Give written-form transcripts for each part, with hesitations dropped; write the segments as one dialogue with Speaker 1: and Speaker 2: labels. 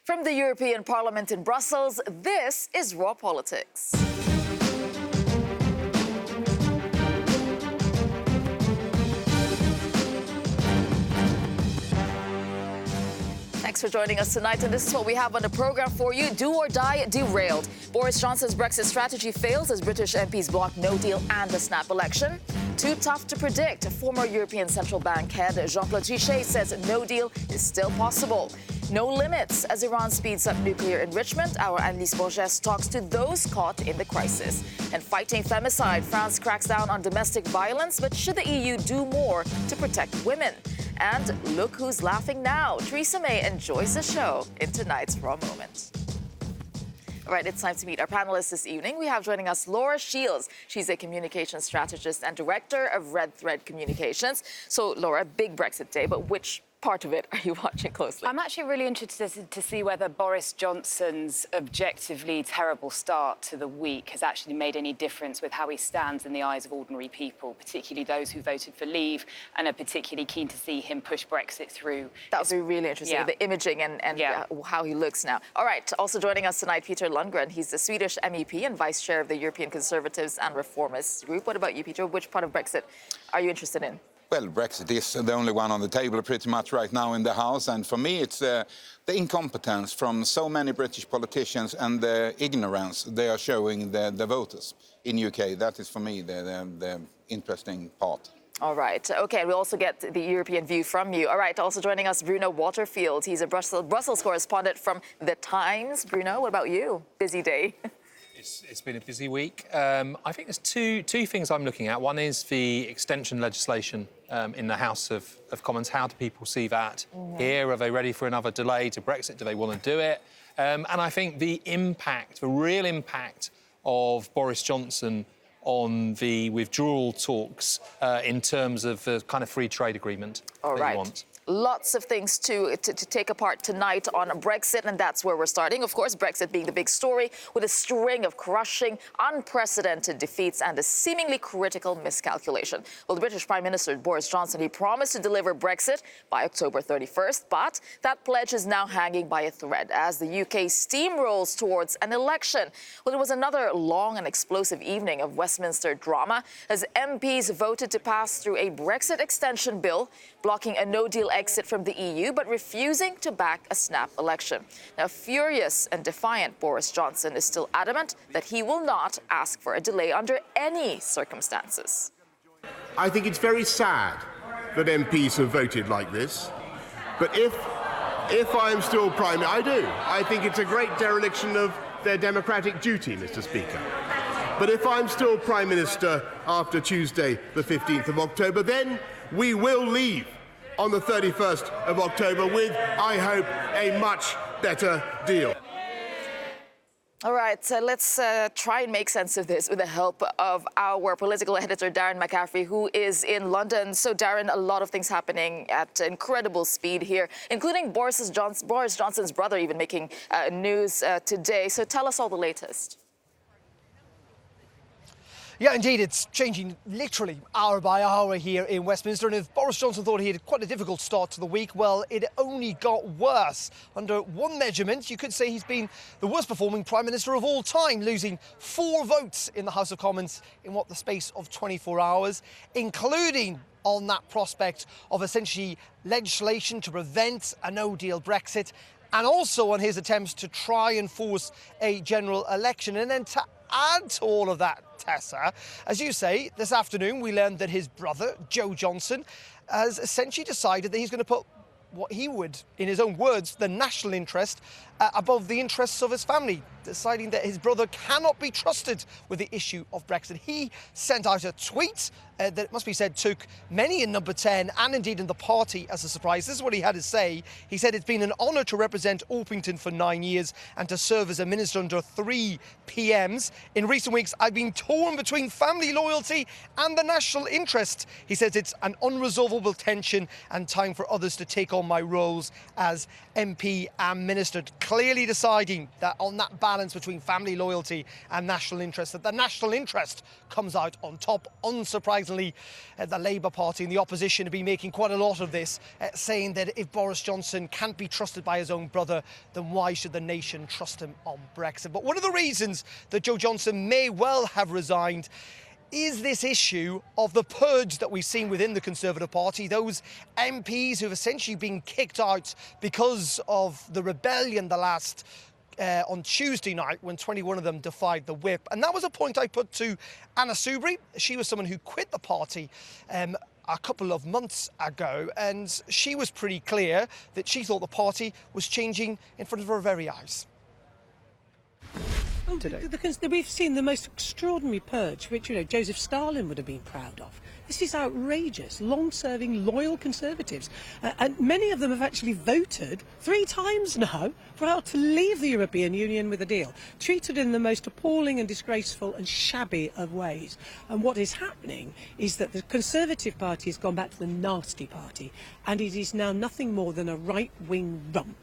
Speaker 1: From the European Parliament in Brussels, this is Raw Politics. Thanks for joining us tonight, and this is what we have on the program for you. Do or die, derailed. Boris Johnson's Brexit strategy fails as British MPs block no deal and the snap election. Too tough to predict. Former European Central Bank head Jean-Claude Trichet says no deal is still possible. No limits as Iran speeds up nuclear enrichment. Our Annelise Borges talks to those caught in the crisis. And fighting femicide, France cracks down on domestic violence, but should the EU do more to protect women? And look who's laughing now. Theresa May enjoys the show in tonight's Raw Moment. All right, it's time to meet our panelists this evening. We have joining us Laura Shields. She's a communications strategist and director of Red Thread Communications. So, Laura, big Brexit day, but which part of it are you watching closely?
Speaker 2: I'm actually really interested to see whether Boris Johnson's objectively terrible start to the week has actually made any difference with how he stands in the eyes of ordinary people, particularly those who voted for leave and are particularly keen to see him push Brexit through.
Speaker 1: That would be really interesting, the imaging and how he looks now. All right, also joining us tonight, Peter Lundgren. He's the Swedish MEP and Vice Chair of the European Conservatives and Reformists Group. What about you, Peter? Which part of Brexit are you interested in?
Speaker 3: Well, Brexit is the only one on the table pretty much right now in the House. And for me, it's the incompetence from so many British politicians and the ignorance they are showing the voters in UK. That is, for me, the interesting part.
Speaker 1: All right. OK, we'll also get the European view from you. All right, also joining us, Bruno Waterfield. He's a Brussels correspondent from The Times. Bruno, what about you? Busy day.
Speaker 4: It's been a busy week. I think there's two things I'm looking at. One is the extension legislation in the House of Commons. How do people see that here? Are they ready for another delay to Brexit? Do they want to do it? And I think the real impact of Boris Johnson on the withdrawal talks in terms of the kind of free trade agreement that you want.
Speaker 1: Lots of things to take apart tonight on Brexit, and that's where we're starting. Of course, Brexit being the big story with a string of crushing, unprecedented defeats and a seemingly critical miscalculation. Well, the British Prime Minister, Boris Johnson, he promised to deliver Brexit by October 31st, but that pledge is now hanging by a thread as the UK steamrolls towards an election. Well, it was another long and explosive evening of Westminster drama as MPs voted to pass through a Brexit extension bill, blocking a no-deal exit from the EU, but refusing to back a snap election. Now, furious and defiant, Boris Johnson is still adamant that he will not ask for a delay under any circumstances.
Speaker 5: I think it's very sad that MPs have voted like this, but if I am still Prime Minister, I do. I think it's a great dereliction of their democratic duty, Mr. Speaker. But if I'm still Prime Minister after Tuesday, the 15th of October, then we will leave on the 31st of October with, I hope, a much better deal.
Speaker 1: All right, so let's try and make sense of this with the help of our political editor, Darren McCaffrey, who is in London. So, Darren, a lot of things happening at incredible speed here, including Boris Johnson's brother even making news today. So tell us all the latest.
Speaker 6: Yeah, indeed, it's changing literally hour by hour here in Westminster. And if Boris Johnson thought he had quite a difficult start to the week, well, it only got worse. Under one measurement, you could say he's been the worst performing Prime Minister of all time, losing 4 votes in the House of Commons in the space of 24 hours, including on that prospect of essentially legislation to prevent a no-deal Brexit, and also on his attempts to try and force a general election. And then to add to all of that, Tessa, as you say, this afternoon we learned that his brother, Joe Johnson, has essentially decided that he's going to put what he would, in his own words, the national interest above the interests of his family, deciding that his brother cannot be trusted with the issue of Brexit. He sent out a tweet that, it must be said, took many in Number 10 and indeed in the party as a surprise. This is what he had to say. He said, "It's been an honour to represent Orpington for 9 years and to serve as a minister under 3 PMs. In recent weeks, I've been torn between family loyalty and the national interest." He says it's an unresolvable tension and time for others to take on on my roles as MP and Minister, clearly deciding that on that balance between family loyalty and national interest, that the national interest comes out on top. Unsurprisingly, the Labour Party and the opposition have been making quite a lot of this, saying that if Boris Johnson can't be trusted by his own brother, then why should the nation trust him on Brexit? But one of the reasons that Joe Johnson may well have resigned is this issue of the purge that we've seen within the Conservative Party, those MPs who've essentially been kicked out because of the rebellion on Tuesday night when 21 of them defied the whip. And that was a point I put to Anna Soubry. She was someone who quit the party a couple of months ago, and she was pretty clear that she thought the party was changing in front of her very eyes.
Speaker 7: Today. Because we've seen the most extraordinary purge, which, Joseph Stalin would have been proud of. This is outrageous. Long-serving, loyal Conservatives. And many of them have actually voted 3 times now for how to leave the European Union with a deal. Treated in the most appalling and disgraceful and shabby of ways. And what is happening is that the Conservative Party has gone back to the nasty party. And it is now nothing more than a right-wing rump.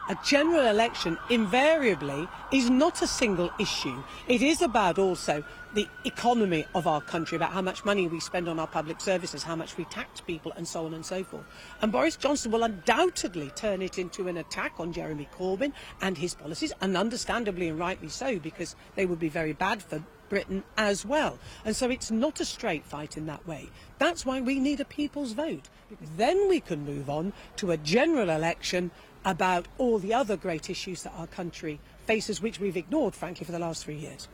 Speaker 7: A general election invariably is not a single issue. It is about also the economy of our country, about how much money we spend on our public services, how much we tax people, and so on and so forth. And Boris Johnson will undoubtedly turn it into an attack on Jeremy Corbyn and his policies, and understandably and rightly so, because they would be very bad for Britain as well. And so it's not a straight fight in that way. That's why we need a people's vote. Then we can move on to a general election about all the other great issues that our country faces, which we've ignored, frankly, for the last 3 years.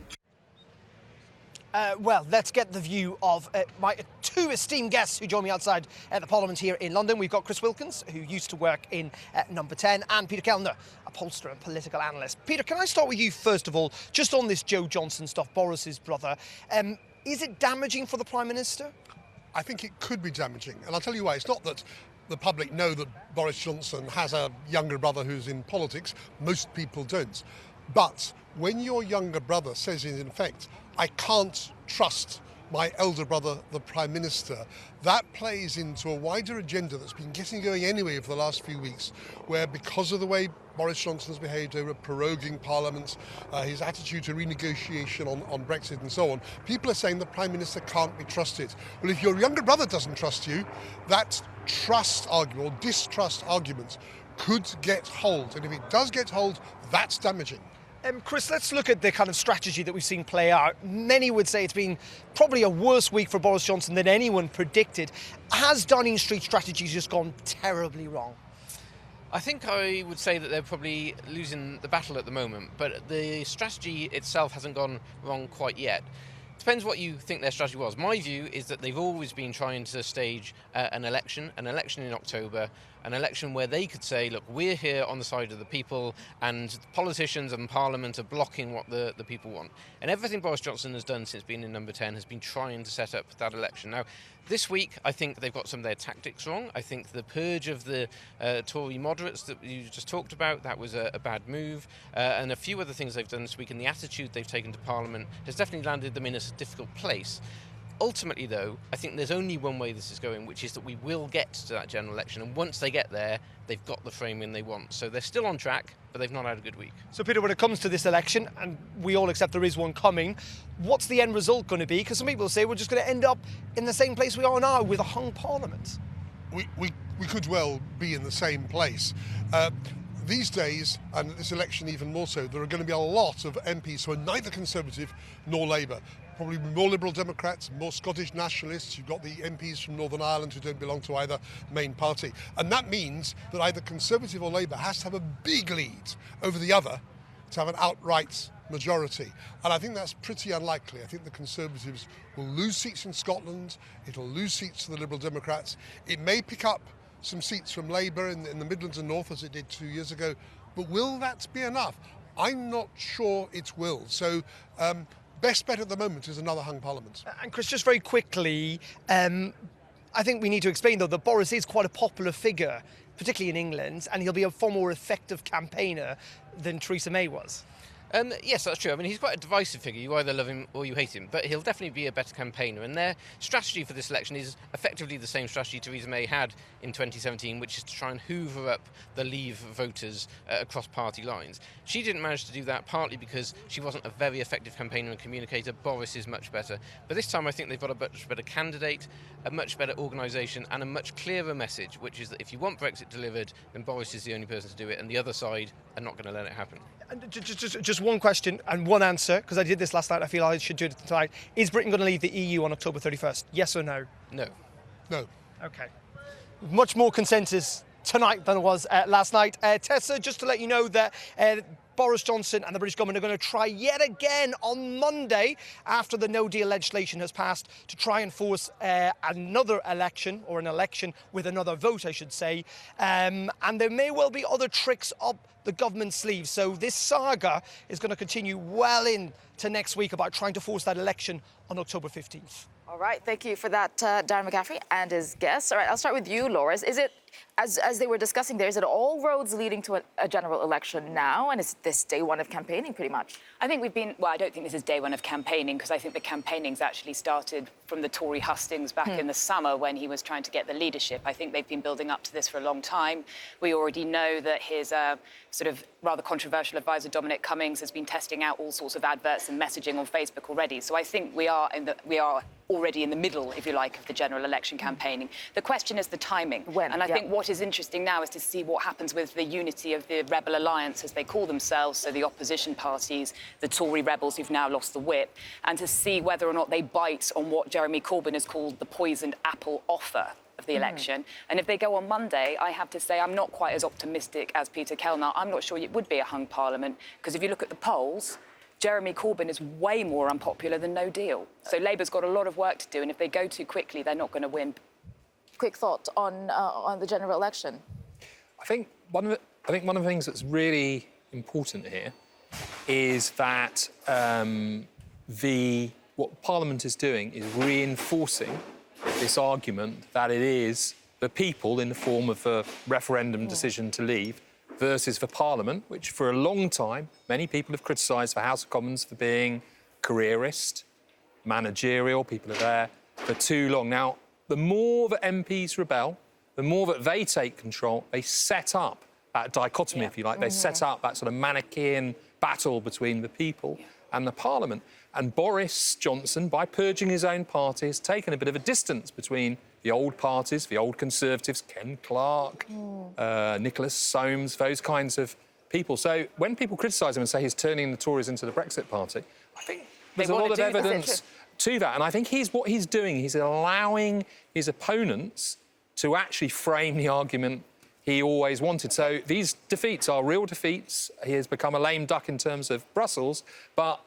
Speaker 6: Well, let's get the view of my 2 esteemed guests who join me outside the Parliament here in London. We've got Chris Wilkins, who used to work in Number 10, and Peter Kellner, a pollster and political analyst. Peter, can I start with you first of all, just on this Joe Johnson stuff, Boris's brother. Is it damaging for the Prime Minister?
Speaker 8: I think it could be damaging, and I'll tell you why. It's not that the public know that Boris Johnson has a younger brother who's in politics. Most people don't. But when your younger brother says, in effect, I can't trust my elder brother, the Prime Minister, that plays into a wider agenda that's been getting going anyway for the last few weeks, where because of the way Boris Johnson's behaved over proroguing Parliament, his attitude to renegotiation on Brexit and so on, people are saying the Prime Minister can't be trusted. Well, if your younger brother doesn't trust you, that trust argument or distrust argument could get hold. And if it does get hold, that's damaging.
Speaker 6: Chris, let's look at the kind of strategy that we've seen play out. Many would say it's been probably a worse week for Boris Johnson than anyone predicted. Has Downing Street strategy just gone terribly wrong?
Speaker 9: I think I would say that they're probably losing the battle at the moment, but the strategy itself hasn't gone wrong quite yet. Depends what you think their strategy was. My view is that they've always been trying to stage an election in October, an election where they could say, look, we're here on the side of the people, and politicians and Parliament are blocking what the people want. And everything Boris Johnson has done since being in Number 10 has been trying to set up that election. Now, this week, I think they've got some of their tactics wrong. I think the purge of the Tory moderates that you just talked about, that was a bad move. And a few other things they've done this week, and the attitude they've taken to Parliament has definitely landed them in a difficult place. Ultimately, though, I think there's only one way this is going, which is that we will get to that general election. And once they get there, they've got the framing they want. So they're still on track, but they've not had a good week.
Speaker 6: So, Peter, when it comes to this election, and we all accept there is one coming, what's the end result going to be? Because some people say we're just going to end up in the same place we are now with a hung Parliament.
Speaker 8: We could well be in the same place. These days, and this election even more so, there are going to be a lot of MPs who are neither Conservative nor Labour. Probably more Liberal Democrats, more Scottish nationalists. You've got the MPs from Northern Ireland who don't belong to either main party. And that means that either Conservative or Labour has to have a big lead over the other to have an outright majority. And I think that's pretty unlikely. I think the Conservatives will lose seats in Scotland. It'll lose seats to the Liberal Democrats. It may pick up some seats from Labour in the Midlands and North, as it did 2 years ago. But will that be enough? I'm not sure it will. So best bet at the moment is another hung Parliament.
Speaker 6: And Chris, just very quickly, I think we need to explain, though, that Boris is quite a popular figure, particularly in England, and he'll be a far more effective campaigner than Theresa May was.
Speaker 9: Yes, that's true. I mean, he's quite a divisive figure. You either love him or you hate him, but he'll definitely be a better campaigner. And their strategy for this election is effectively the same strategy Theresa May had in 2017, which is to try and hoover up the Leave voters across party lines. She didn't manage to do that, partly because she wasn't a very effective campaigner and communicator. Boris is much better. But this time I think they've got a much better candidate, a much better organisation and a much clearer message, which is that if you want Brexit delivered, then Boris is the only person to do it, and the other side are not going to let it happen.
Speaker 6: And just one question and one answer, because I did this last night. I feel I should do it tonight. Is Britain going to leave the EU on October 31st? Yes or no?
Speaker 9: No.
Speaker 8: No.
Speaker 6: OK. Much more consensus tonight than it was last night. Tessa, just to let you know that Boris Johnson and the British government are going to try yet again on Monday, after the no deal legislation has passed, to try and force another election, or an election with another vote, I should say. And there may well be other tricks up the government's sleeve. So this saga is going to continue well into next week about trying to force that election on October 15th.
Speaker 1: All right, thank you for that, Darren McCaffrey and his guests. All right, I'll start with you, Laura. Is it, as they were discussing there, is it all roads leading to a general election now? And is this day one of campaigning, pretty much?
Speaker 2: I think I don't think this is day one of campaigning, because I think the campaigning's actually started from the Tory hustings back in the summer when he was trying to get the leadership. I think they've been building up to this for a long time. We already know that his sort of rather controversial advisor, Dominic Cummings, has been testing out all sorts of adverts and messaging on Facebook already. So I think we are already in the middle, if you like, of the general election campaigning. The question is the timing.
Speaker 1: When?
Speaker 2: And I think what is interesting now is to see what happens with the unity of the Rebel Alliance, as they call themselves, so the opposition parties, the Tory rebels who've now lost the whip, and to see whether or not they bite on what Jeremy Corbyn has called the poisoned apple offer of the election. And if they go on Monday, I have to say I'm not quite as optimistic as Peter Kellner. I'm not sure it would be a hung parliament, because if you look at the polls, Jeremy Corbyn is way more unpopular than No Deal. So Labour's got a lot of work to do, and if they go too quickly, they're not going to win.
Speaker 1: Quick thought on the general election.
Speaker 4: I think one of the things that's really important here is that what Parliament is doing is reinforcing this argument that it is the people, in the form of a referendum decision to leave, versus for Parliament, which for a long time many people have criticised the House of Commons for being careerist, managerial. People are there for too long. Now, the more that MPs rebel, the more that they take control, they set up that dichotomy, if you like. They set up that sort of Manichaean battle between the people and the Parliament. And Boris Johnson, by purging his own party, has taken a bit of a distance between the old parties, the old Conservatives, Ken Clarke, Nicholas Soames, those kinds of people. So when people criticise him and say he's turning the Tories into the Brexit party, I think there's a lot of evidence to that. And I think what he's doing, he's allowing his opponents to actually frame the argument he always wanted. So these defeats are real defeats. He has become a lame duck in terms of Brussels, but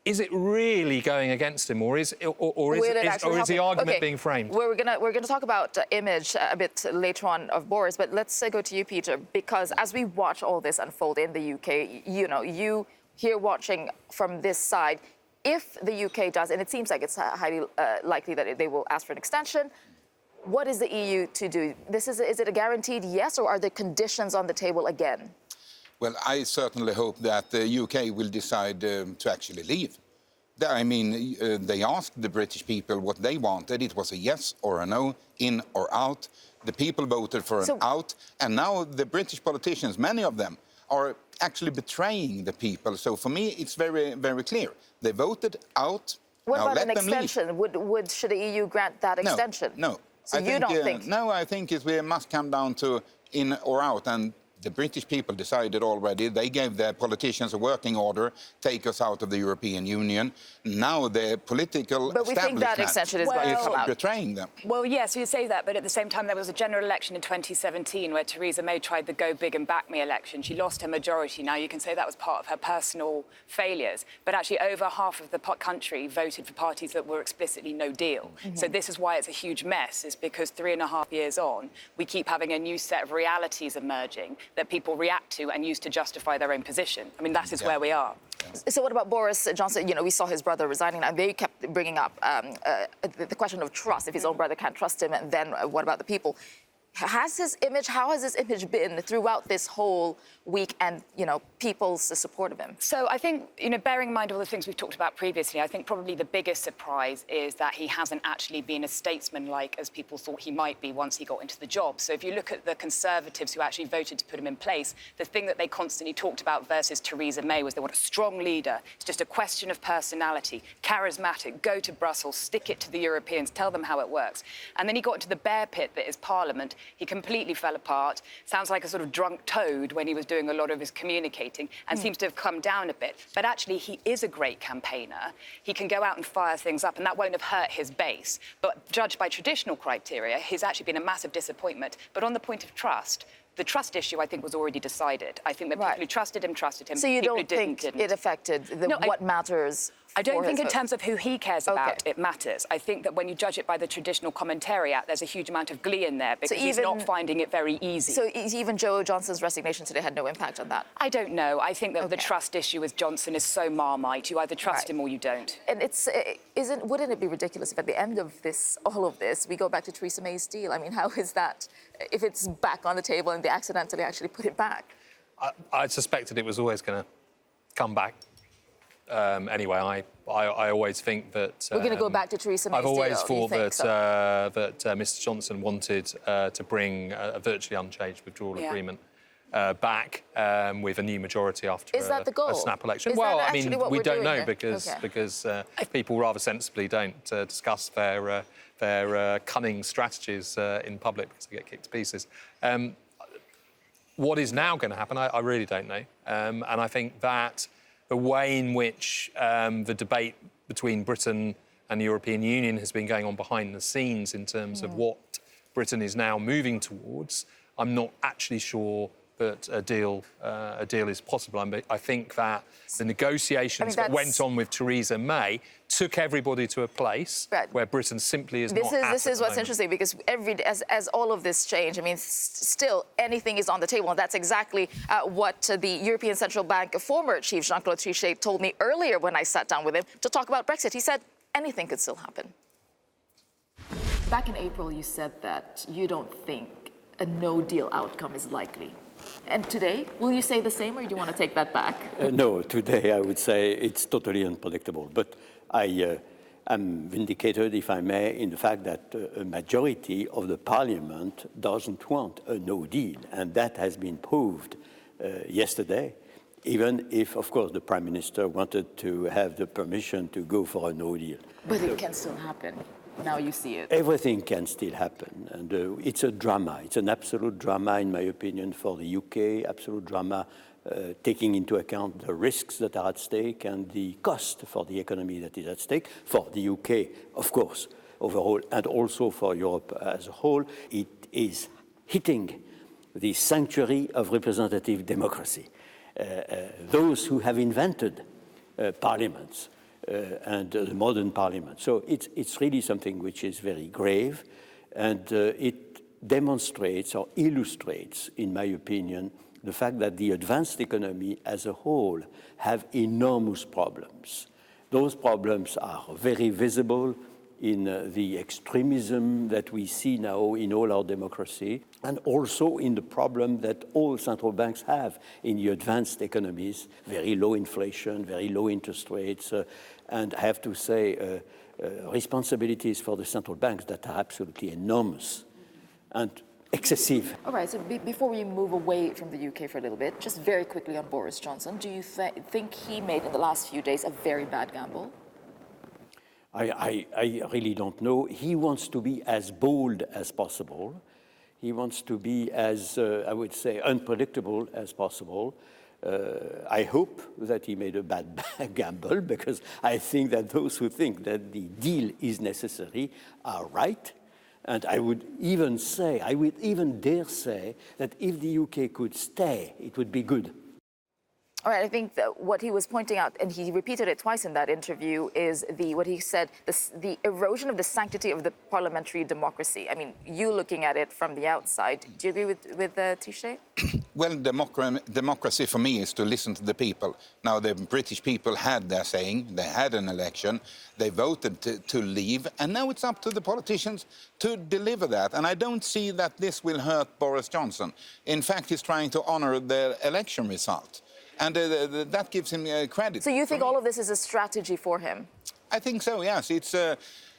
Speaker 4: is it really going against him, or is the argument being framed?
Speaker 1: We're gonna talk about image a bit later on of Boris, but let's go to you, Peter, because as we watch all this unfold in the UK, you here watching from this side, if the UK does, and it seems like it's highly likely that they will ask for an extension, what is the EU to do? Is it a guaranteed yes, or are there conditions on the table again?
Speaker 3: Well, I certainly hope that the UK will decide to actually leave. I mean, they asked the British people what they wanted. It was a yes or a no, in or out. The people voted for an out. And now the British politicians, many of them, are actually betraying the people. So for me, it's very, very clear. They voted out.
Speaker 1: What
Speaker 3: now
Speaker 1: about
Speaker 3: let
Speaker 1: an
Speaker 3: them
Speaker 1: extension? Should the EU grant that extension?
Speaker 3: No.
Speaker 1: So you don't think?
Speaker 3: No, I think we must come down to in or out. And the British people decided already. They gave their politicians a working order, take us out of the European Union. Now the political
Speaker 1: But we think that extension is going to come out.
Speaker 3: Betraying them.
Speaker 2: Well, yes, you say that, but at the same time, there was a general election in 2017 where Theresa May tried the go big and back me election. She lost her majority. Now, you can say that was part of her personal failures, but actually over half of the country voted for parties that were explicitly no deal. So this is why it's a huge mess, is because 3.5 years on, we keep having a new set of realities emerging that people react to and use to justify their own position. I mean, that is where we are.
Speaker 1: So what about Boris Johnson? We saw his brother resigning, and they kept bringing up the question of trust. If his own brother can't trust him, and then what about the people? how has his image been throughout this whole week and, people's support of him?
Speaker 2: So I think, bearing in mind all the things we've talked about previously, I think probably the biggest surprise is that he hasn't actually been as statesman-like as people thought he might be once he got into the job. So if you look at the Conservatives who actually voted to put him in place, the thing that they constantly talked about versus Theresa May was they want a strong leader. It's just a question of personality, charismatic, go to Brussels, stick it to the Europeans, tell them how it works. And then he got into the bear pit that is Parliament. He completely fell apart. Sounds like a sort of drunk toad when he was doing a lot of his communicating and seems to have come down a bit. But actually, he is a great campaigner. He can go out and fire things up, and that won't have hurt his base. But judged by traditional criteria, he's actually been a massive disappointment. But on the point of trust, the trust issue, I think, was already decided. I think that people who trusted him.
Speaker 1: So you don't think it affected what matters?
Speaker 2: I don't think in terms of who he cares about, it matters. I think that when you judge it by the traditional commentariat, there's a huge amount of glee in there because he's not finding it very easy.
Speaker 1: So even Joe Johnson's resignation today had no impact on that?
Speaker 2: I don't know. I think that the trust issue with Johnson is so Marmite. You either trust him or you don't.
Speaker 1: And wouldn't it be ridiculous if at the end of all of this, we go back to Theresa May's deal? I mean, how is that, if it's back on the table and they accidentally actually put it back?
Speaker 4: I suspected it was always going to come back. Anyway, I always think that...
Speaker 1: We're going to go back to Theresa May's
Speaker 4: I've always
Speaker 1: deal,
Speaker 4: thought that Mr Johnson wanted to bring a virtually unchanged withdrawal agreement back with a new majority after a snap election.
Speaker 1: Well,
Speaker 4: I mean, we don't know because people rather sensibly don't discuss their cunning strategies in public because they get kicked to pieces. What is now going to happen, I really don't know. And I think that the way in which the debate between Britain and the European Union has been going on behind the scenes in terms of what Britain is now moving towards, I'm not actually sure that a deal is possible. I think that the negotiations that went on with Theresa May took everybody to a place where Britain simply is not at.
Speaker 1: This is what's interesting because as all of this changed, I mean, still anything is on the table, and that's exactly what the European Central Bank former chief Jean-Claude Trichet told me earlier when I sat down with him to talk about Brexit. He said anything could still happen. Back in April, you said that you don't think a no-deal outcome is likely. And today, will you say the same, or do you want to take that back?
Speaker 10: No, today I would say it's totally unpredictable. But I am vindicated, if I may, in the fact that a majority of the parliament doesn't want a no deal. And that has been proved yesterday, even if, of course, the Prime Minister wanted to have the permission to go for a no deal.
Speaker 1: But it can still happen. Now you see it.
Speaker 10: Everything can still happen, and it's a drama. It's an absolute drama, in my opinion, for the UK, absolute drama, taking into account the risks that are at stake and the cost for the economy that is at stake, for the UK, of course, overall, and also for Europe as a whole. It is hitting the sanctuary of representative democracy. Those who have invented parliaments, and the modern parliament. So it's really something which is very grave, and it demonstrates or illustrates, in my opinion, the fact that the advanced economy as a whole have enormous problems. Those problems are very visible in the extremism that we see now in all our democracy, and also in the problem that all central banks have in the advanced economies, very low inflation, very low interest rates, and I have to say responsibilities for the central banks that are absolutely enormous and excessive.
Speaker 1: All right, so before we move away from the UK for a little bit, just very quickly on Boris Johnson, do you think he made in the last few days a very bad gamble?
Speaker 10: I really don't know. He wants to be as bold as possible. He wants to be as, I would say, unpredictable as possible. I hope that he made a bad gamble, because I think that those who think that the deal is necessary are right. And I would even dare say that if the UK could stay, it would be good.
Speaker 1: All right, I think that what he was pointing out, and he repeated it twice in that interview, is what he said, the erosion of the sanctity of the parliamentary democracy. I mean, you looking at it from the outside, do you agree with TRICHET?
Speaker 3: Well, democracy for me is to listen to the people. Now, the British people had their saying, they had an election, they voted to leave, and now it's up to the politicians to deliver that. And I don't see that this will hurt Boris Johnson. In fact, he's trying to honor the election result. And that gives him credit.
Speaker 1: So you think all of this is a strategy for him?
Speaker 3: I think so, yes. It's,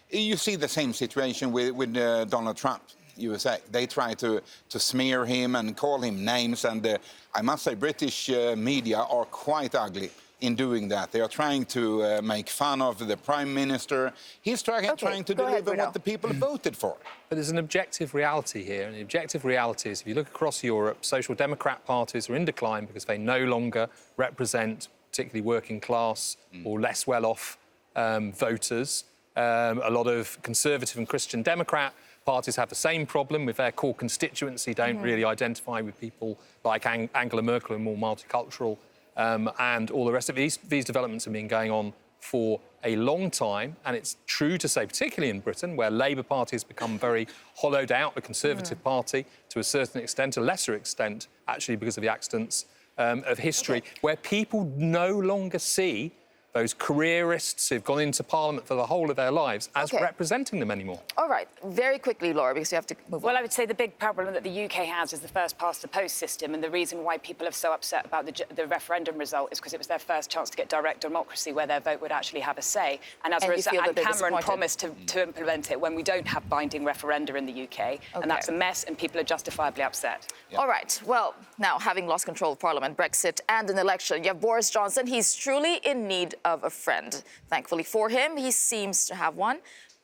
Speaker 3: you see the same situation with Donald Trump, USA. They try to smear him and call him names. And I must say British media are quite ugly in doing that. They are trying to make fun of the Prime Minister. He's trying to deliver what the people voted for.
Speaker 4: But there's an objective reality here, and the objective reality is if you look across Europe, social democrat parties are in decline because they no longer represent particularly working class or less well-off voters. A lot of conservative and Christian Democrat parties have the same problem with their core constituency, don't really identify with people like Angela Merkel and more multicultural and all the rest of it. These developments have been going on for a long time, and it's true to say, particularly in Britain, where Labour Party has become very hollowed out, the Conservative Party, to a certain extent, a lesser extent, actually, because of the accidents of history, where people no longer see those careerists who've gone into Parliament for the whole of their lives as representing them anymore.
Speaker 1: All right, very quickly, Laura, because we have to move on.
Speaker 2: Well, I would say the big problem that the UK has is the first-past-the-post system, and the reason why people are so upset about the referendum result is because it was their first chance to get direct democracy where their vote would actually have a say. And as a result, Cameron promised to implement it when we don't have binding referenda in the UK, and that's a mess, and people are justifiably upset.
Speaker 1: Yeah. All right, well, now, having lost control of Parliament, Brexit, and an election, you have Boris Johnson. He's truly in need of a friend. Thankfully for him, he seems to have one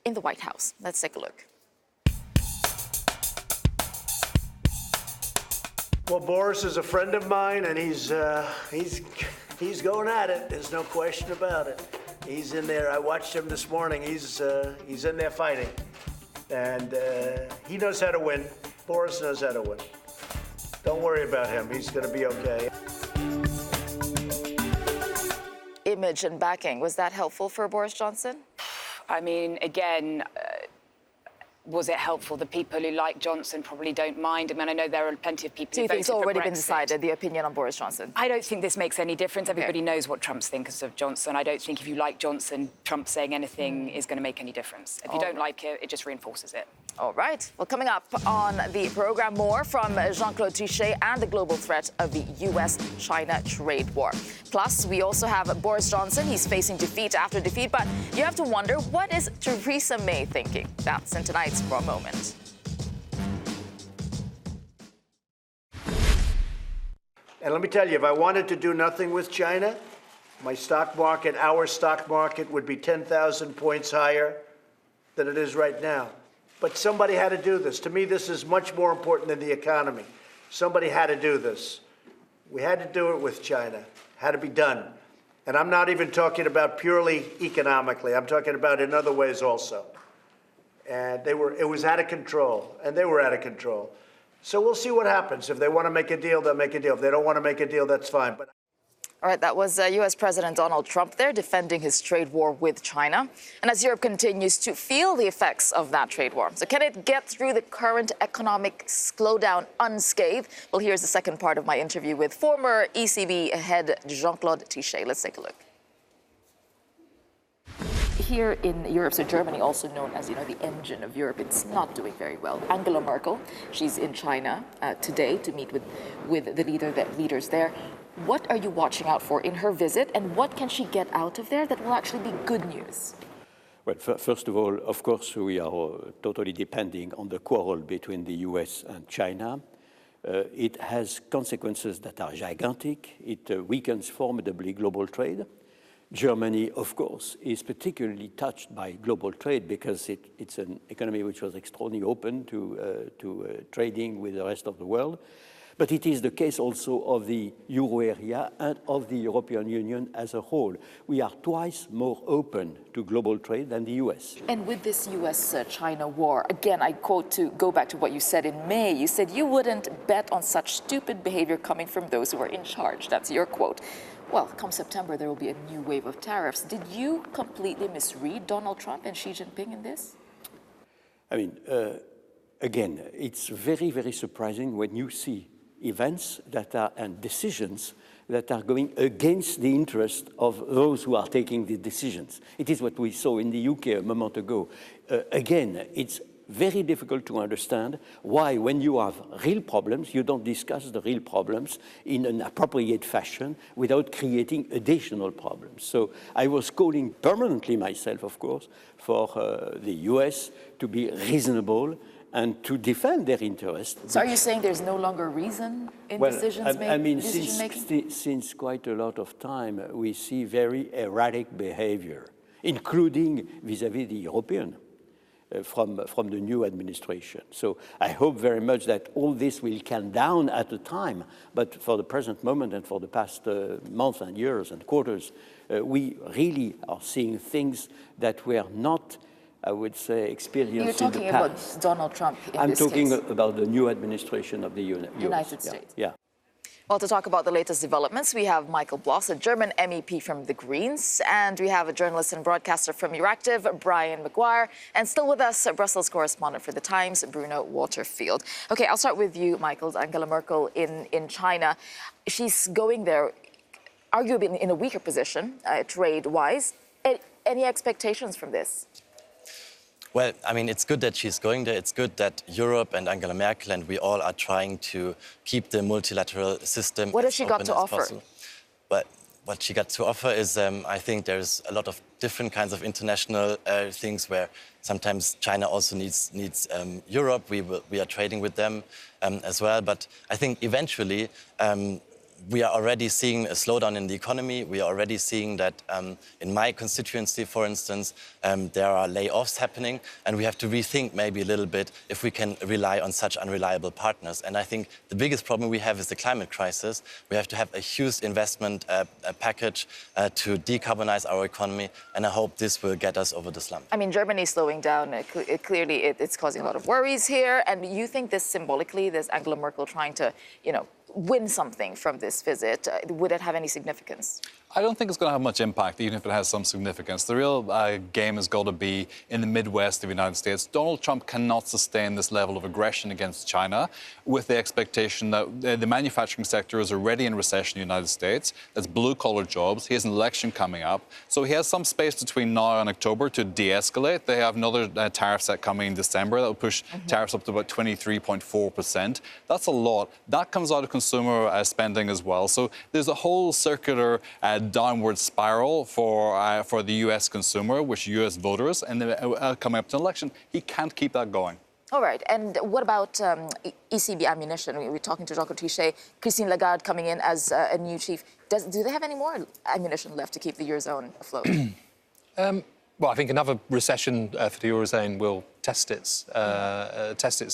Speaker 1: in the White House. Let's take a look.
Speaker 11: Well, Boris is a friend of mine, and he's going at it. There's no question about it. He's in there. I watched him this morning. He's in there fighting, and he knows how to win. Boris knows how to win. Don't worry about him. He's going to be okay.
Speaker 1: Image and backing, was that helpful for Boris Johnson?
Speaker 2: I mean, again, was it helpful? The people who like Johnson probably don't mind. I mean, I know there are plenty of people who voted for Brexit.
Speaker 1: So you think it's already been decided, the opinion on Boris Johnson?
Speaker 2: I don't think this makes any difference. Everybody knows what Trump's thinks of Johnson. I don't think if you like Johnson, Trump saying anything is going to make any difference. If you don't like it, it just reinforces it.
Speaker 1: All right. Well, coming up on the program, more from Jean-Claude Trichet and the global threat of the US-China trade war. Plus, we also have Boris Johnson. He's facing defeat after defeat, but you have to wonder, what is Theresa May thinking? That's in tonight's Raw Moment.
Speaker 11: And let me tell you, if I wanted to do nothing with China, my stock market, our stock market, would be 10,000 points higher than it is right now. But somebody had to do this. To me, this is much more important than the economy. Somebody had to do this. We had to do it with China. Had to be done. And I'm not even talking about purely economically. I'm talking about in other ways also. And it was out of control, and they were out of control. So we'll see what happens. If they want to make a deal, they'll make a deal. If they don't want to make a deal, that's fine. But
Speaker 1: all right, that was U.S. President Donald Trump there defending his trade war with China. And as Europe continues to feel the effects of that trade war, so can it get through the current economic slowdown unscathed? Well, here's the second part of my interview with former ECB head Jean-Claude Trichet. Let's take a look. Here in Europe, so Germany, also known as, the engine of Europe, it's not doing very well. Angela Merkel, she's in China today to meet with the leaders there. What are you watching out for in her visit, and what can she get out of there that will actually be good news?
Speaker 10: Well, first of all, of course, we are totally depending on the quarrel between the US and China. It has consequences that are gigantic. It weakens formidably global trade. Germany, of course, is particularly touched by global trade because it's an economy which was extraordinarily open to trading with the rest of the world. But it is the case also of the euro area and of the European Union as a whole. We are twice more open to global trade than the US.
Speaker 1: And with this US-China war, again, I quote to go back to what you said in May. You said you wouldn't bet on such stupid behavior coming from those who are in charge. That's your quote. Well, come September, there will be a new wave of tariffs. Did you completely misread Donald Trump and Xi Jinping in this?
Speaker 10: I mean, again, it's very, very surprising when you see events that are and decisions that are going against the interest of those who are taking the decisions. It is what we saw in the UK a moment ago. Again, it's very difficult to understand why, when you have real problems, you don't discuss the real problems in an appropriate fashion without creating additional problems. So I was calling permanently myself, of course, for the US to be reasonable and to defend their interests.
Speaker 1: So are you saying there's no longer reason in decisions making?
Speaker 10: I mean, since quite a lot of time, we see very erratic behavior, including vis-à-vis the European, from the new administration. So I hope very much that all this will calm down at a time, but for the present moment and for the past months and years and quarters, we really are seeing things that were not, I would say, experienced in the past.
Speaker 1: You're talking about Donald Trump in this case.
Speaker 10: I'm talking about the new administration of the
Speaker 1: United States.
Speaker 10: Yeah.
Speaker 1: Well, to talk about the latest developments, we have Michael Bloss, a German MEP from the Greens, and we have a journalist and broadcaster from Euractiv, Brian Maguire, and still with us, a Brussels correspondent for The Times, Bruno Waterfield. Okay, I'll start with you, Michael. Angela Merkel in China. She's going there arguably in a weaker position, trade-wise. Any expectations from this?
Speaker 12: Well, I mean, it's good that she's going there. It's good that Europe and Angela Merkel and we all are trying to keep the multilateral system.
Speaker 1: What has she got to offer?
Speaker 12: But what she got to offer is, I think there's a lot of different kinds of international things where sometimes China also needs Europe. We are trading with them as well. But I think eventually we are already seeing a slowdown in the economy. We are already seeing that in my constituency, for instance, there are layoffs happening, and we have to rethink maybe a little bit if we can rely on such unreliable partners. And I think the biggest problem we have is the climate crisis. We have to have a huge investment package to decarbonize our economy, and I hope this will get us over the slump.
Speaker 1: I mean, Germany's slowing down. Clearly, it's causing a lot of worries here. And you think this symbolically, this Angela Merkel trying to, win something from this visit, would it have any significance?
Speaker 13: I don't think it's going to have much impact, even if it has some significance. The real game has got to be in the Midwest of the United States. Donald Trump cannot sustain this level of aggression against China with the expectation that the manufacturing sector is already in recession in the United States. That's blue-collar jobs. He has an election coming up. So he has some space between now and October to de-escalate. They have another tariff set coming in December that will push tariffs up to about 23.4%. That's a lot. That comes out of consumer spending as well. So there's a whole circular downward spiral for the U.S. consumer, which U.S. voters, and coming up to an election, he can't keep that going.
Speaker 1: All right. And what about ECB ammunition? We're talking to Dr. Trichet, Christine Lagarde coming in as a new chief. Do they have any more ammunition left to keep the Eurozone afloat?
Speaker 4: Well, I think another recession for the Eurozone will test its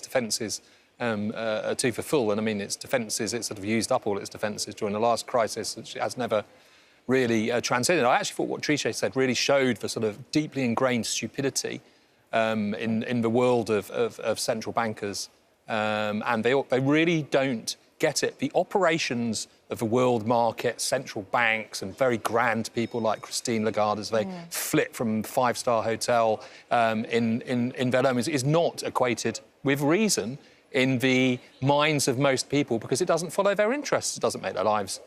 Speaker 4: defences to for full. And I mean, its defences, it sort of used up all its defences during the last crisis. It has never really transcended. I actually thought what Trichet said really showed the sort of deeply ingrained stupidity in the world of central bankers. And they really don't get it. The operations of the world market, central banks and very grand people like Christine Lagarde as they flit from five-star hotel in Verlaine is not equated with reason in the minds of most people because it doesn't follow their interests. It doesn't make their lives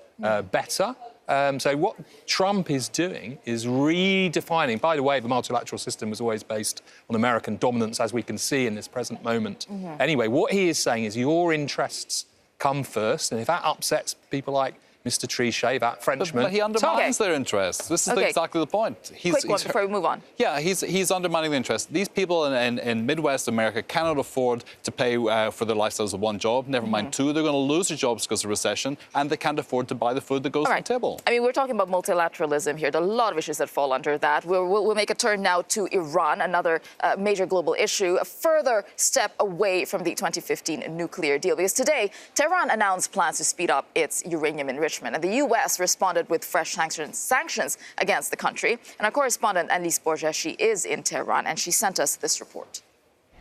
Speaker 4: better. So what Trump is doing is redefining. By the way, the multilateral system was always based on American dominance, as we can see in this present moment. Anyway, what he is saying is your interests come first, and if that upsets people like Mr. Trichet, that Frenchman.
Speaker 13: But he undermines their interests. This is exactly the point.
Speaker 1: Quick one before we move on.
Speaker 13: Yeah, he's undermining the interest. These people in Midwest America cannot afford to pay for their lifestyles with one job, never mind two. They're going to lose their jobs because of recession, and they can't afford to buy the food that goes to the table.
Speaker 1: I mean, we're talking about multilateralism here. There are a lot of issues that fall under that. We'll make a turn now to Iran, another major global issue, a further step away from the 2015 nuclear deal. Because today, Tehran announced plans to speed up its uranium enrichment, and the U.S. responded with fresh sanctions against the country. And our correspondent, Annelise Borgeshi, is in Tehran, and she sent us this report.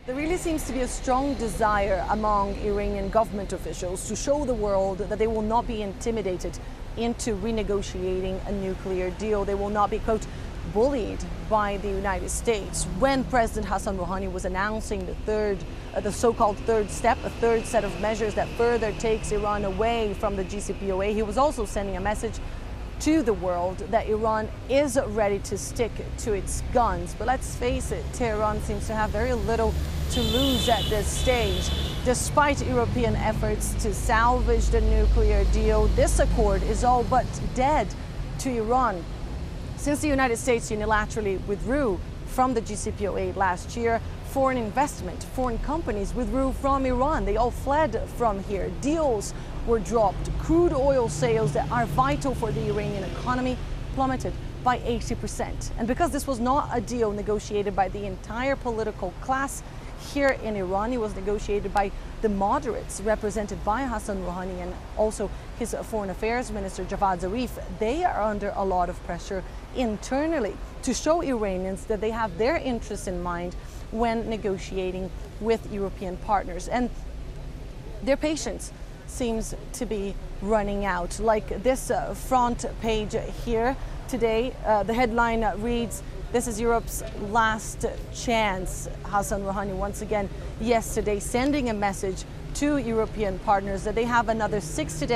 Speaker 14: There really seems to be a strong desire among Iranian government officials to show the world that they will not be intimidated into renegotiating a nuclear deal. They will not be, quote, bullied by the United States. When President Hassan Rouhani was announcing the so-called third step, a third set of measures that further takes Iran away from the JCPOA, he was also sending a message to the world that Iran is ready to stick to its guns. But let's face it, Tehran seems to have very little to lose at this stage. Despite European efforts to salvage the nuclear deal, this accord is all but dead to Iran. Since the United States unilaterally withdrew from the JCPOA last year, foreign investment, foreign companies withdrew from Iran. They all fled from here. Deals were dropped. Crude oil sales that are vital for the Iranian economy plummeted by 80%. And because this was not a deal negotiated by the entire political class here in Iran, it was negotiated by the moderates represented by Hassan Rouhani and also his foreign affairs minister Javad Zarif. They are under a lot of pressure internally to show Iranians that they have their interests in mind when negotiating with European partners. And their patience seems to be running out. Like this front page here today, the headline reads, "This is Europe's last chance." Hassan Rouhani once again yesterday sending a message to European partners that they have another 60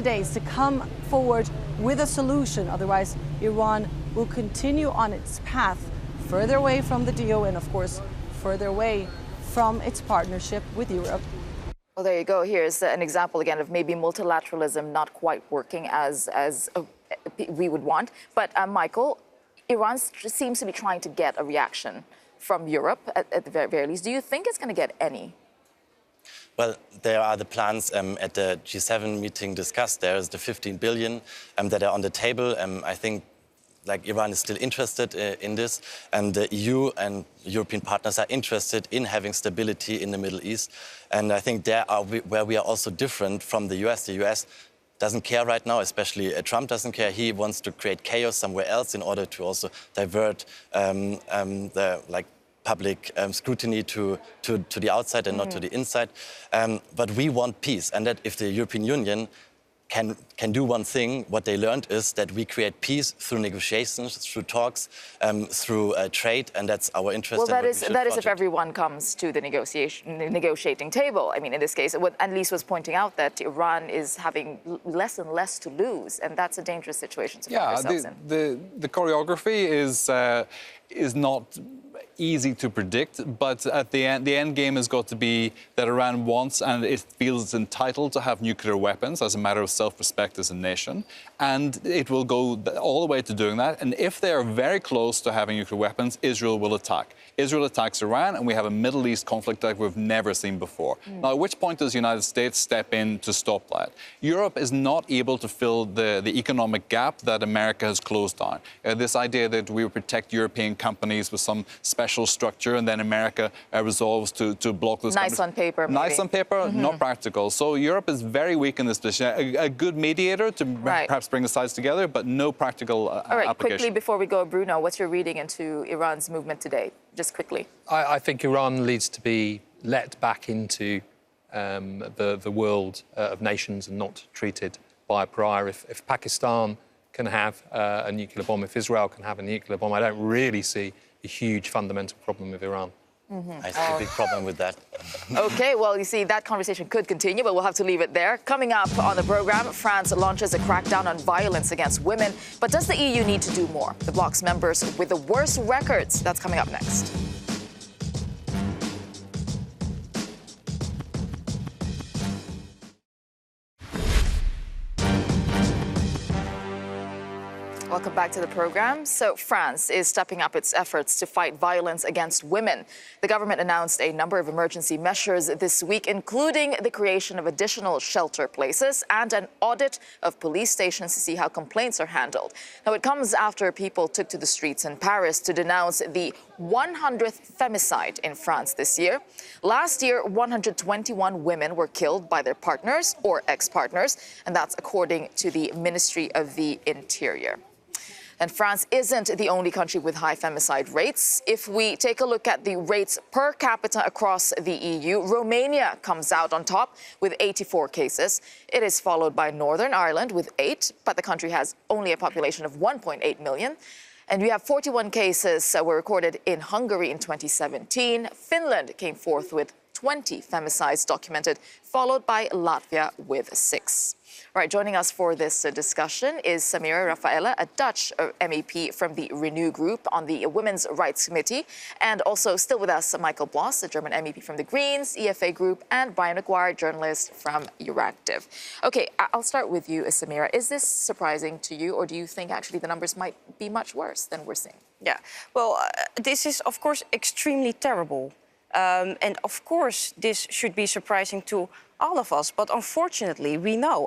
Speaker 14: days to come forward with a solution. Otherwise, Iran will continue on its path further away from the deal and, of course, further away from its partnership with Europe.
Speaker 1: Well, there you go. Here's an example again of maybe multilateralism not quite working as we would want. But Michael, Iran seems to be trying to get a reaction from Europe at the very least. Do you think it's going to get any?
Speaker 12: Well, there are the plans at the G7 meeting discussed. There's the 15 billion that are on the table. I think Iran is still interested in this, and the EU and European partners are interested in having stability in the Middle East. And I think there are where we are also different from the US. The US doesn't care right now, especially Trump doesn't care. He wants to create chaos somewhere else in order to also divert the public scrutiny to the outside and not to the inside. But we want peace, and that if the European Union can do one thing, what they learned is that we create peace through negotiations, through talks, through trade, and that's our interest.
Speaker 1: Well, that is if everyone comes to the negotiating table. I mean, in this case, what Annelise was pointing out, that Iran is having less and less to lose, and that's a dangerous situation to find ourselves in.
Speaker 13: The choreography is not easy to predict, but at the end game has got to be that Iran wants and it feels it's entitled to have nuclear weapons as a matter of self-respect as a nation, and it will go all the way to doing that. And if they are very close to having nuclear weapons, Israel will attack. Israel attacks Iran, and we have a Middle East conflict like we've never seen before. Now, at which point does the United States step in to stop that? Europe is not able to fill the economic gap that America has closed down. This idea that we will protect European companies with some special structure, and then America resolves to block those
Speaker 1: companies. Nice on paper, maybe.
Speaker 13: Nice on paper, not practical. So Europe is very weak in this position. A good mediator to perhaps bring the sides together, but no practical
Speaker 1: All right,
Speaker 13: application.
Speaker 1: quickly before we go, Bruno, what's your reading into Iran's movement today? Just quickly.
Speaker 4: I think Iran needs to be let back into the world of nations and not treated by a pariah. If Pakistan can have a nuclear bomb, if Israel can have a nuclear bomb, I don't really see a huge fundamental problem with Iran.
Speaker 12: I see a big problem with that.
Speaker 1: Okay, well, you see, that conversation could continue, but we'll have to leave it there. Coming up on the program, France launches a crackdown on violence against women. But does the EU need to do more? The bloc's members with the worst records. That's coming up next. Welcome back to the program. So France is stepping up its efforts to fight violence against women. The government announced a number of emergency measures this week, including the creation of additional shelter places and an audit of police stations to see how complaints are handled. Now, it comes after people took to the streets in Paris to denounce the 100th femicide in France this year. Last year, 121 women were killed by their partners or ex-partners, and that's according to the Ministry of the Interior. And France isn't the only country with high femicide rates. If we take a look at the rates per capita across the EU, Romania comes out on top with 84 cases. It is followed by Northern Ireland with 8, but the country has only a population of 1.8 million. And we have 41 cases were recorded in Hungary in 2017. Finland came fourth with 20 femicides documented, followed by Latvia with 6. All right, joining us for this discussion is Samira Rafaela, a Dutch MEP from the Renew Group on the Women's Rights Committee, and also still with us, Michael Bloss, a German MEP from the Greens, EFA Group, and Brian McGuire, journalist from Euractiv. Okay, I'll start with you, Samira. Is this surprising to you, or do you think actually the numbers might be much worse than we're seeing?
Speaker 15: Yeah, well, this is, of course, extremely terrible. And of course, this should be surprising to all of us. But unfortunately,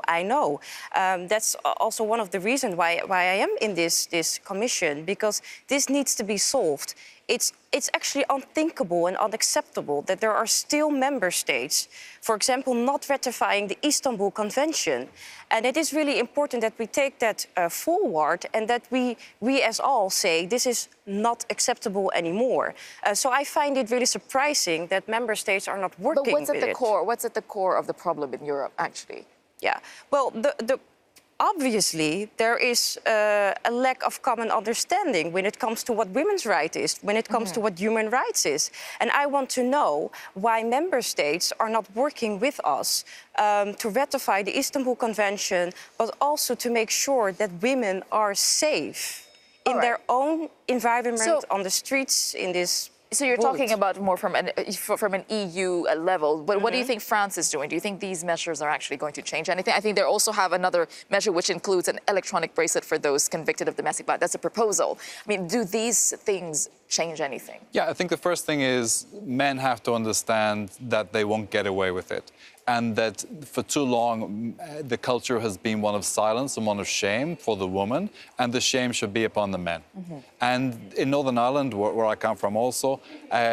Speaker 15: I know, that's also one of the reasons why I am in this commission, because this needs to be solved. It's actually unthinkable and unacceptable that there are still member states, for example, not ratifying the Istanbul Convention. And it is really important that we take that forward and that we as all say this is not acceptable anymore. So I find it really surprising that member states are not working with it.
Speaker 1: But what's at the core of the problem in Europe, actually?
Speaker 15: Yeah, well, obviously, there is a lack of common understanding when it comes to what women's rights is, when it comes to what human rights is. And I want to know why member states are not working with us to ratify the Istanbul Convention, but also to make sure that women are safe in their own environment, on the streets, in this.
Speaker 1: So you're talking about more from an EU level. But what do you think France is doing? Do you think these measures are actually going to change anything? I think they also have another measure which includes an electronic bracelet for those convicted of domestic violence. That's a proposal. I mean, do these things change anything?
Speaker 13: Yeah, I think the first thing is men have to understand that they won't get away with it. And that for too long, the culture has been one of silence and one of shame for the woman, and the shame should be upon the men. And in Northern Ireland, where I come from also,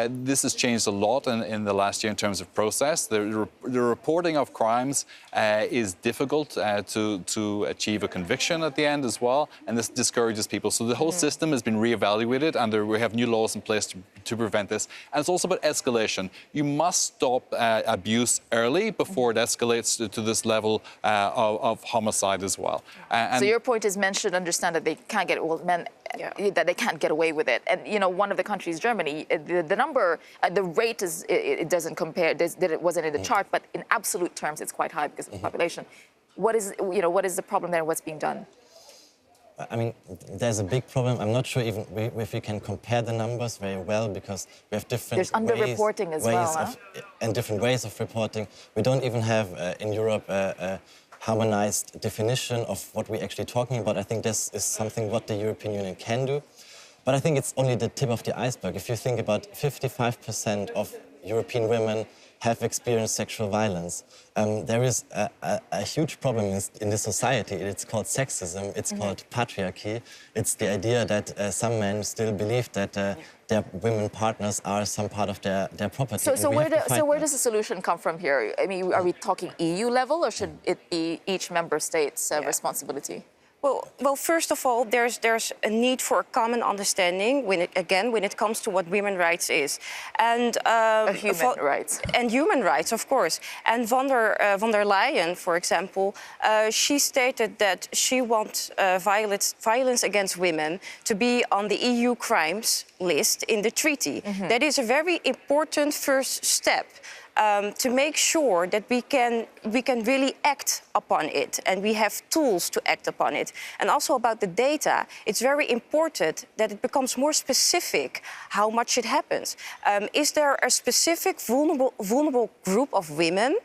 Speaker 13: this has changed a lot in the last year in terms of process. The reporting of crimes is difficult to achieve a conviction at the end as well, and this discourages people. So the whole system has been reevaluated, and we have new laws in place to prevent this. And it's also about escalation. You must stop abuse early before it escalates to this level of homicide as well.
Speaker 1: So your point is men should understand that they can't get that they can't get away with it. And you know, one of the countries, Germany, the number, the rate is it doesn't compare. It wasn't in the chart, but in absolute terms, it's quite high because of the population. What is the problem there? What's being done?
Speaker 12: I mean, there's a big problem. I'm not sure even if we can compare the numbers very well, because we have different
Speaker 1: There's underreporting as well,
Speaker 12: and different ways of reporting. We don't even have in Europe a harmonized definition of what we're actually talking about. I think this is something what the European Union can do. But I think it's only the tip of the iceberg. If you think about 55% of European women have experienced sexual violence. There is a huge problem in this society. It's called sexism, it's called patriarchy. It's the idea that some men still believe that their women partners are some part of their property.
Speaker 1: So where does the solution come from here? I mean, are we talking EU level, or should it be each member state's responsibility?
Speaker 15: Well, first of all, there's a need for a common understanding when it comes to what women's rights is, and
Speaker 1: human rights.
Speaker 15: And human rights, of course. And von der Leyen, for example, she stated that she wants violence against women to be on the EU crimes list in the treaty. That is a very important first step. to make sure that we can really act upon it, and we have tools to act upon it. And also about the data, it's very important that it becomes more specific how much it happens. Is there a specific vulnerable group of women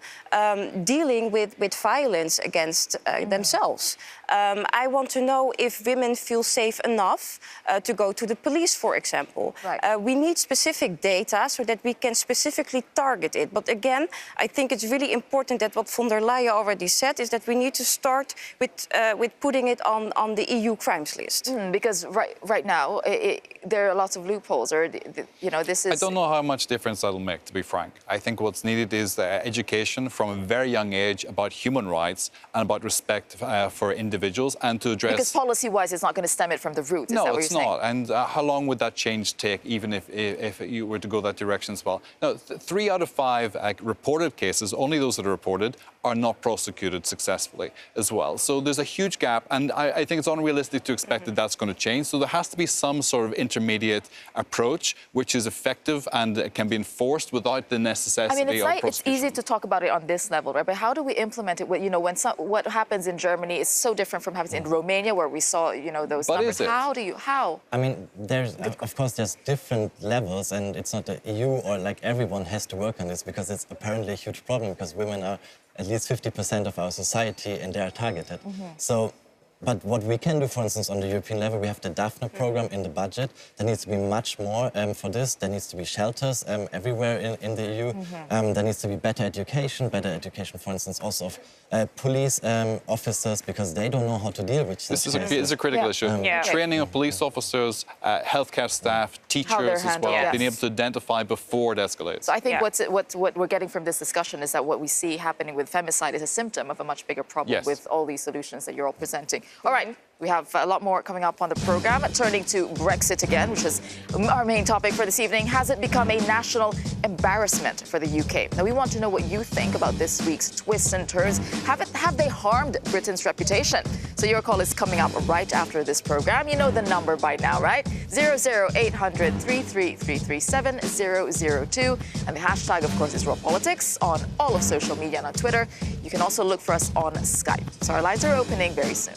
Speaker 15: dealing with violence against themselves? I want to know if women feel safe enough to go to the police, for example.
Speaker 1: Right.
Speaker 15: We need specific data so that we can specifically target it. But again, I think it's really important that what von der Leyen already said is that we need to start with putting it on the EU crimes list.
Speaker 1: Because right now, there are lots of loopholes, or, this is...
Speaker 13: I don't know how much difference that'll make, to be frank. I think what's needed is education from a very young age about human rights and about respect for individuals, and to address...
Speaker 1: Because policy-wise, it's not going to stem it from the root, is
Speaker 13: no,
Speaker 1: that what
Speaker 13: it's
Speaker 1: you're
Speaker 13: not.
Speaker 1: saying?
Speaker 13: And how long would that change take, even if you were to go that direction as well? No, 3 out of 5 reported cases, only those that are reported, are not prosecuted successfully as well. So there's a huge gap, and I think it's unrealistic to expect that that's going to change. So there has to be some sort of intermediate approach which is effective and can be enforced without the necessity of prosecution.
Speaker 1: It's easy to talk about it on this level, right? But how do we implement it? What happens in Germany is so different from happening in Romania, where we saw, those
Speaker 13: but
Speaker 1: numbers.
Speaker 13: Is it?
Speaker 1: How?
Speaker 12: I mean, of course, there's different levels, and it's not the EU or like everyone has to work on this, because it's apparently a huge problem, because women are at least 50% of our society, and they are targeted. So, but what we can do, for instance, on the European level, we have the Daphne program in the budget. There needs to be much more for this. There needs to be shelters everywhere in the EU. There needs to be better education, for instance, also of police officers, because they don't know how to deal with
Speaker 13: this. This is a critical issue. Training of police officers, healthcare staff, teachers as well, being able to identify before it escalates.
Speaker 1: So I think what we're getting from this discussion is that what we see happening with femicide is a symptom of a much bigger problem with all these solutions that you're all presenting. All right, we have a lot more coming up on the program. Turning to Brexit again, which is our main topic for this evening. Has it become a national embarrassment for the UK? Now, we want to know what you think about this week's twists and turns. Have they harmed Britain's reputation? So your call is coming up right after this program. You know the number by now, right? 00800 33337 002. And the hashtag, of course, is RawPolitics on all of social media and on Twitter. You can also look for us on Skype. So our lines are opening very soon.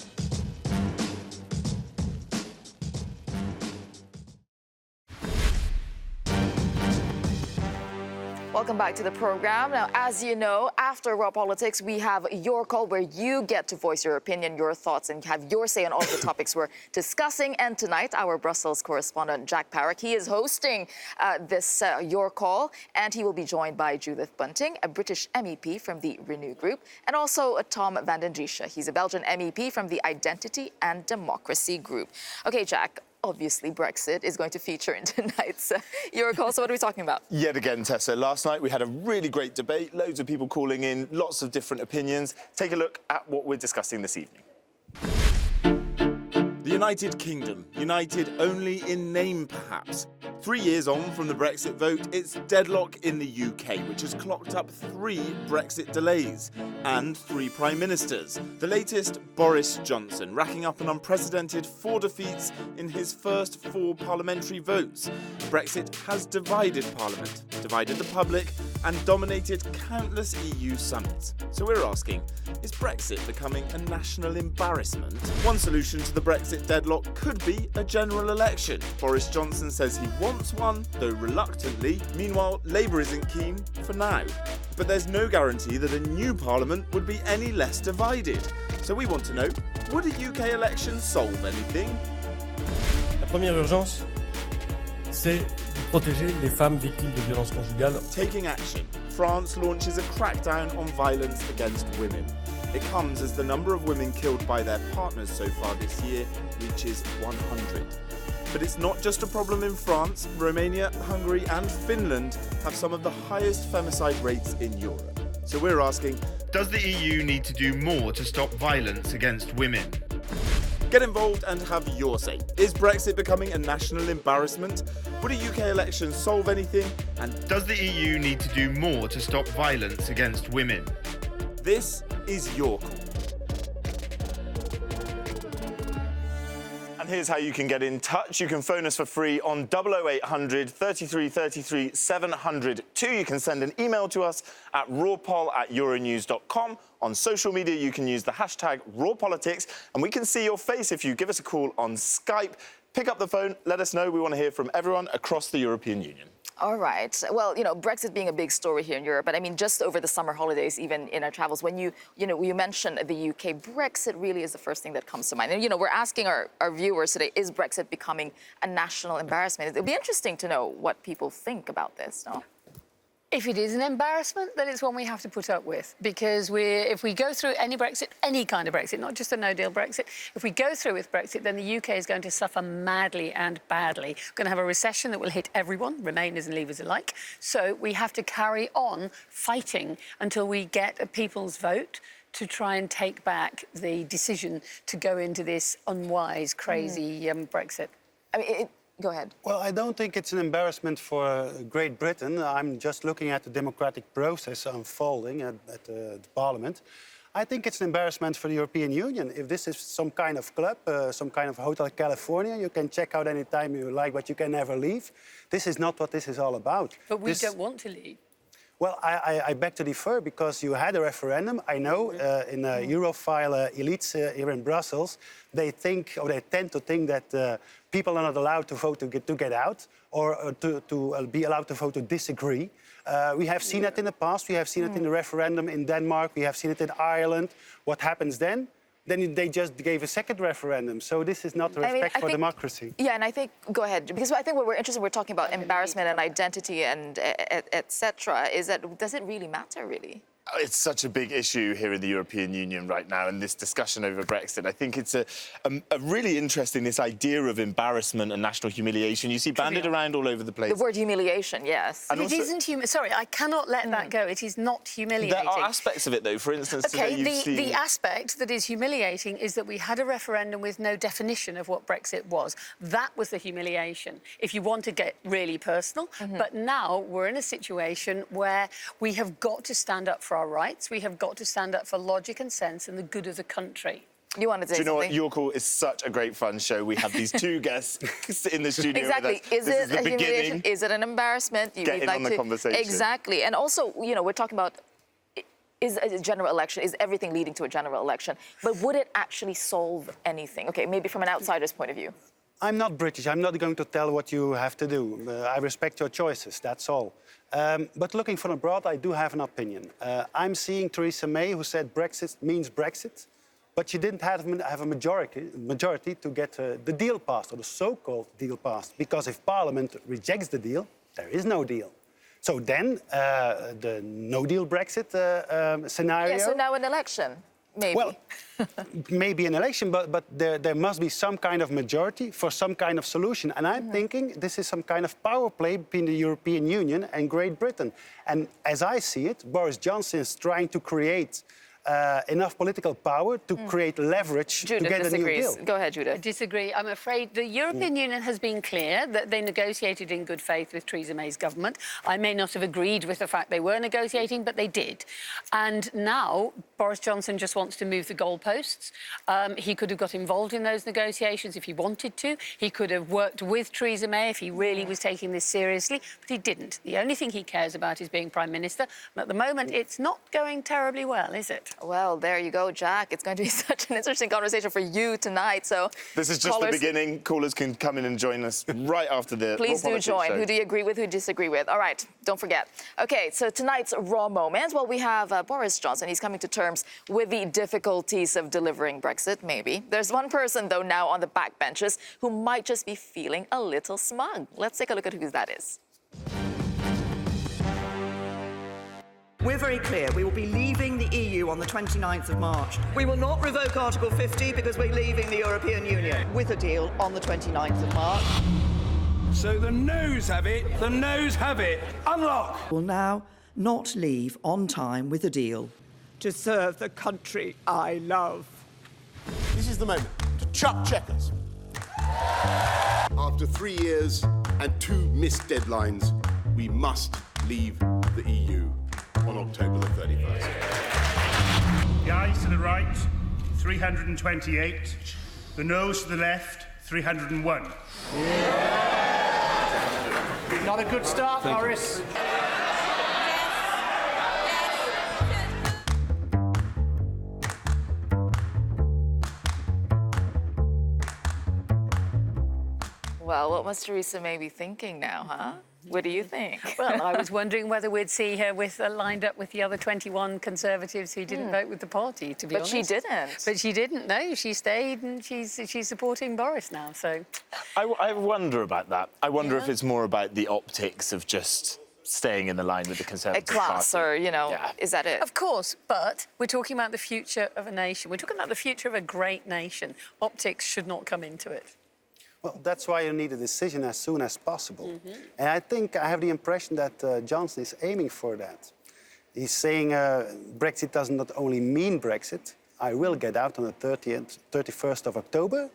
Speaker 1: Welcome back to the program. Now, as you know, after Raw Politics, we have your call where you get to voice your opinion, your thoughts, and have your say on all the topics we're discussing. And tonight, our Brussels correspondent, Jack Parrick, he is hosting this Your Call, and he will be joined by Judith Bunting, a British MEP from the Renew Group, and also Tom van den Driesche. He's a Belgian MEP from the Identity and Democracy Group. Okay, Jack. Obviously, Brexit is going to feature in tonight's Your Call. So what are we talking about?
Speaker 16: Yet again, Tessa, last night we had a really great debate, loads of people calling in, lots of different opinions. Take a look at what we're discussing this evening. The United Kingdom, united only in name perhaps. 3 years on from the Brexit vote, it's deadlock in the UK, which has clocked up 3 Brexit delays and 3 prime ministers. The latest, Boris Johnson, racking up an unprecedented 4 defeats in his first 4 parliamentary votes. Brexit has divided Parliament, divided the public, and dominated countless EU summits. So we're asking, is Brexit becoming a national embarrassment? One solution to the Brexit deadlock could be a general election. Boris Johnson says he wants one, though reluctantly. Meanwhile, Labour isn't keen for now. But there's no guarantee that a new parliament would be any less divided. So we want to know, would a UK election solve anything?
Speaker 17: La première urgence, c'est de protéger les femmes victimes de violences conjugales.
Speaker 16: Taking action. France launches a crackdown on violence against women. It comes as the number of women killed by their partners so far this year reaches 100. But it's not just a problem in France. Romania, Hungary and Finland have some of the highest femicide rates in Europe. So we're asking, does the EU need to do more to stop violence against women? Get involved and have your say. Is Brexit becoming a national embarrassment? Would a UK election solve anything? And does the EU need to do more to stop violence against women? This is Your Call. And here's how you can get in touch. You can phone us for free on 00800 33 33 702. You can send an email to us at rawpol@euronews.com. On social media, you can use the hashtag #RawPolitics, and we can see your face if you give us a call on Skype. Pick up the phone, let us know. We want to hear from everyone across the European Union.
Speaker 1: All right. Well, Brexit being a big story here in Europe, but I mean, just over the summer holidays, even in our travels, when you mentioned the UK, Brexit really is the first thing that comes to mind. And, we're asking our viewers today, is Brexit becoming a national embarrassment? It'll be interesting to know what people think about this, no?
Speaker 18: If it is an embarrassment, then it's one we have to put up with, because if we go through any Brexit, any kind of Brexit, not just a no-deal Brexit, if we go through with Brexit, then the UK is going to suffer madly and badly. We're going to have a recession that will hit everyone, Remainers and Leavers alike. So we have to carry on fighting until we get a people's vote to try and take back the decision to go into this unwise, crazy Brexit.
Speaker 1: I mean, go ahead.
Speaker 19: Well, I don't think it's an embarrassment for Great Britain. I'm just looking at the democratic process unfolding at the Parliament. I think it's an embarrassment for the European Union. If this is some kind of club, some kind of Hotel California, you can check out any time you like, but you can never leave. This is not what this is all about.
Speaker 18: But we don't want to leave.
Speaker 19: Well, I beg to differ, because you had a referendum. I know in Europhile elites here in Brussels, they tend to think that people are not allowed to vote to get out, or to be allowed to vote to disagree. We have seen it in the past. We have seen it in the referendum in Denmark. We have seen it in Ireland. What happens then? Then they just gave a second referendum. So this is not respect for democracy.
Speaker 1: Yeah, and I think, go ahead, because I think what we're interested, we're talking about embarrassment and identity and etc. Is that, does it really matter, really?
Speaker 16: It's such a big issue here in the European Union right now, and this discussion over Brexit. I think it's a really interesting, this idea of embarrassment and national humiliation. You see banded around all over the place.
Speaker 1: The word humiliation, yes.
Speaker 18: And it isn't sorry, I cannot let that go. It is not humiliating.
Speaker 16: There are aspects of it, though. For instance,
Speaker 18: okay,
Speaker 16: today
Speaker 18: the aspect that is humiliating is that we had a referendum with no definition of what Brexit was. That was the humiliation, if you want to get really personal. But now we're in a situation where we have got to stand up for our rights. We have got to stand up for logic and sense and the good of the country.
Speaker 1: You want to say
Speaker 16: something? Do you know
Speaker 1: something?
Speaker 16: what? Your Call is such a great fun show. We have these two guests in the studio
Speaker 1: Exactly.
Speaker 16: with us.
Speaker 1: Is
Speaker 16: This
Speaker 1: it a humiliation?
Speaker 16: beginning.
Speaker 1: Is it an embarrassment?
Speaker 16: Get in on the conversation.
Speaker 1: Exactly. And also, we're talking about, is a general election, is everything leading to a general election? But would it actually solve anything? Okay, maybe from an outsider's point of view.
Speaker 19: I'm not British. I'm not going to tell what you have to do. I respect your choices, that's all. But looking from abroad, I do have an opinion. I'm seeing Theresa May, who said Brexit means Brexit, but she didn't have a majority to get the deal passed, or the so-called deal passed. Because if Parliament rejects the deal, there is no deal. So then the no-deal Brexit scenario...
Speaker 1: Yeah, so now an election. Maybe.
Speaker 19: Well, maybe an election, but there must be some kind of majority for some kind of solution. And I'm thinking this is some kind of power play between the European Union and Great Britain. And as I see it, Boris Johnson is trying to create enough political power to create leverage to get a new deal.
Speaker 1: Go ahead, Judith.
Speaker 18: I disagree. I'm afraid the European Union has been clear that they negotiated in good faith with Theresa May's government. I may not have agreed with the fact they were negotiating, but they did. And now Boris Johnson just wants to move the goalposts. He could have got involved in those negotiations if he wanted to. He could have worked with Theresa May if he really was taking this seriously, but he didn't. The only thing he cares about is being Prime Minister. And at the moment, it's not going terribly well, is it?
Speaker 1: Well, there you go, Jack. It's going to be such an interesting conversation for you tonight. So
Speaker 16: this is just the beginning. Callers can come in and join us right after the
Speaker 1: Please do join.
Speaker 16: show.
Speaker 1: Who do you agree with? Who disagree with? All right, don't forget. Okay, so tonight's Raw Moment. Well, we have Boris Johnson. He's coming to terms with the difficulties of delivering Brexit, maybe. There's one person, though, now on the backbenches who might just be feeling a little smug. Let's take a look at who that is.
Speaker 20: We're very clear. We will be leaving the EU on the 29th of March. We will not revoke Article 50 because we're leaving the European Union. With a deal on the 29th of March.
Speaker 21: So the noes have it, the noes have it. Unlock!
Speaker 20: Will now not leave on time with a deal. To serve the country I love.
Speaker 5: This is the moment to chuck checkers. After 3 years and 2 missed deadlines, we must leave the EU on October the 31st.
Speaker 21: The ayes to the right, 328. The noes to the left, 301.
Speaker 6: Not a good start,
Speaker 21: Thank you.
Speaker 6: Boris.
Speaker 1: Well, what must Theresa May be thinking now, huh? What do you think?
Speaker 18: Well, I was wondering whether we'd see her lined up with the other 21 Conservatives who didn't vote with the party, to be honest.
Speaker 1: But she didn't.
Speaker 18: But she didn't, no. She stayed and she's supporting Boris now, so...
Speaker 7: I wonder about that. I wonder if it's more about the optics of just staying in the line with the Conservative
Speaker 1: A class
Speaker 7: Party.
Speaker 1: or, you know, is that it?
Speaker 18: Of course, but we're talking about the future of a nation. We're talking about the future of a great nation. Optics should not come into it.
Speaker 19: Well, that's why you need a decision as soon as possible. And I think I have the impression that Johnson is aiming for that. He's saying Brexit does not only mean Brexit. I will get out on the 31st of October.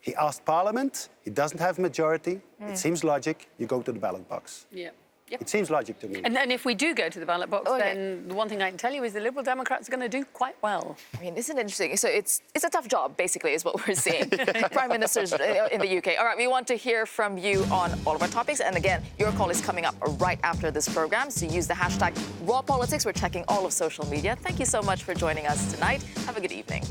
Speaker 19: He asked Parliament. He doesn't have a majority. It seems logic. You go to the ballot box.
Speaker 18: Yeah. Yep.
Speaker 19: It seems logic to me.
Speaker 18: And if we do go to the ballot box, then the one thing I can tell you is the Liberal Democrats are going to do quite well.
Speaker 1: I mean, isn't it interesting? So it's a tough job, basically, is what we're seeing. Prime Ministers in the UK. All right, we want to hear from you on all of our topics. And again, your call is coming up right after this program. So use the hashtag #RawPolitics. We're checking all of social media. Thank you so much for joining us tonight. Have a good evening.